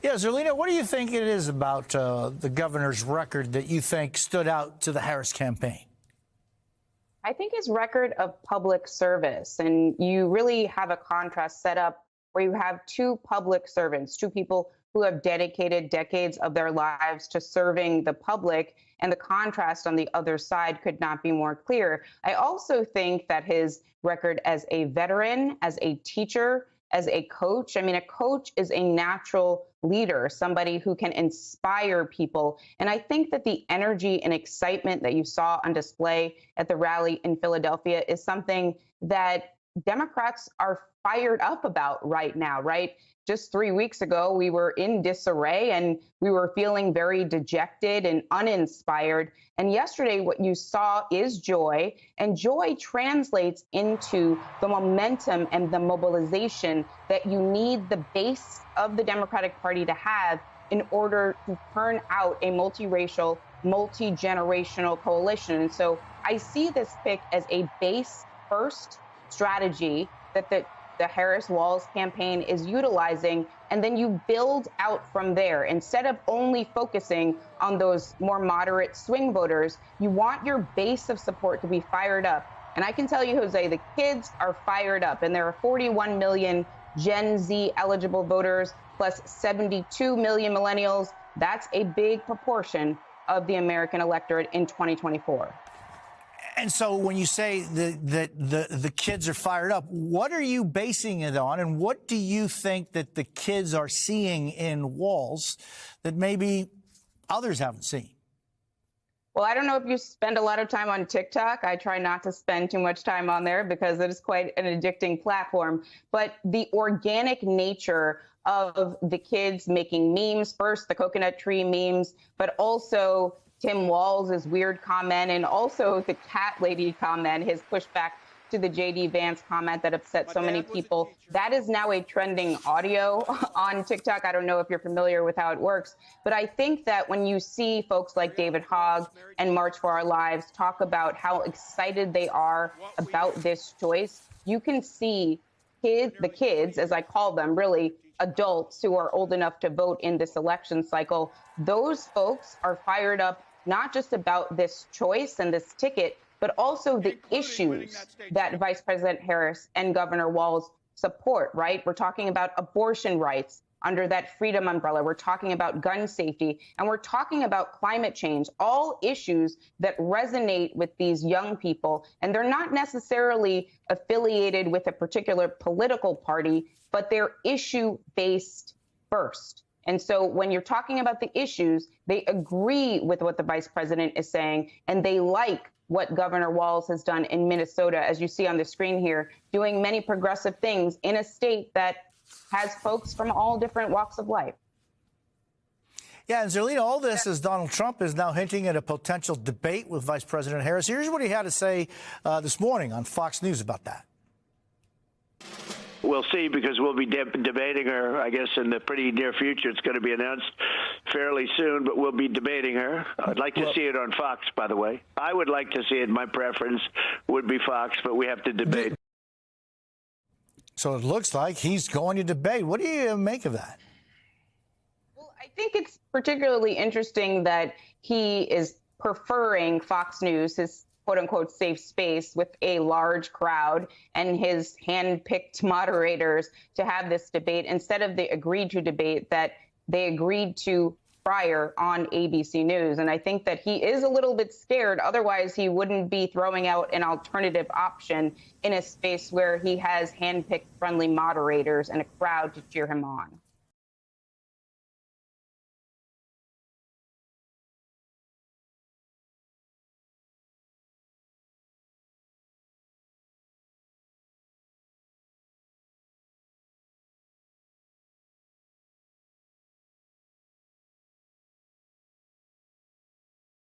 Yeah, Zerlina, what do you think it is about the governor's record that you think stood out to the Harris campaign? I think his record of public service, and you really have a contrast set up where you have two public servants, two people who have dedicated decades of their lives to serving the public, and the contrast on the other side could not be more clear. I also think that his record as a veteran, as a teacher, as a coach, I mean, a coach is a natural leader, somebody who can inspire people. And I think that the energy and excitement that you saw on display at the rally in Philadelphia is something that Democrats are fired up about right now, right? Just 3 weeks ago, we were in disarray and we were feeling very dejected and uninspired. And yesterday, what you saw is joy, and joy translates into the momentum and the mobilization that you need the base of the Democratic Party to have in order to turn out a multiracial, multi-generational coalition. And so I see this pick as a base first strategy that the Harris-Walz campaign is utilizing, and then you build out from there. Instead of only focusing on those more moderate swing voters, you want your base of support to be fired up. And I can tell you, Jose, the kids are fired up, and there are 41 million Gen Z eligible voters, plus 72 million millennials. That's a big proportion of the American electorate in 2024. And so when you say that the kids are fired up, what are you basing it on? And what do you think that the kids are seeing in Walz that maybe others haven't seen? Well, I don't know if you spend a lot of time on TikTok. I try not to spend too much time on there because it is quite an addicting platform. But the organic nature of the kids making memes, first the coconut tree memes, but also Tim Walz's weird comment, and also the cat lady comment, his pushback to the J.D. Vance comment that upset so many people. That is now a trending audio on TikTok. I don't know if you're familiar with how it works, but I think that when you see folks like David Hogg and March for Our Lives talk about how excited they are about this choice, you can see the kids, as I call them, really adults who are old enough to vote in this election cycle. Those folks are fired up not just about this choice and this ticket, but also the issues that Vice President Harris and Governor Walz support, right? We're talking about abortion rights under that freedom umbrella. We're talking about gun safety, and we're talking about climate change, all issues that resonate with these young people. And they're not necessarily affiliated with a particular political party, but they're issue-based first. And so when you're talking about the issues, they agree with what the vice president is saying, and they like what Governor Walz has done in Minnesota, as you see on the screen here, doing many progressive things in a state that has folks from all different walks of life. Yeah, and Zerlina, all this is Donald Trump is now hinting at a potential debate with Vice President Harris. Here's what he had to say this morning on Fox News about that. We'll see, because we'll be debating her, I guess, in the pretty near future. It's going to be announced fairly soon, but we'll be debating her. I'd like to see it on Fox, by the way. I would like to see it. My preference would be Fox, but we have to debate. So it looks like he's going to debate. What do you make of that? Well, I think it's particularly interesting that he is preferring Fox News, his quote-unquote safe space with a large crowd and his hand-picked moderators to have this debate instead of the agreed to debate that they agreed to prior on ABC News. And I think that he is a little bit scared. Otherwise, he wouldn't be throwing out an alternative option in a space where he has hand-picked friendly moderators and a crowd to cheer him on.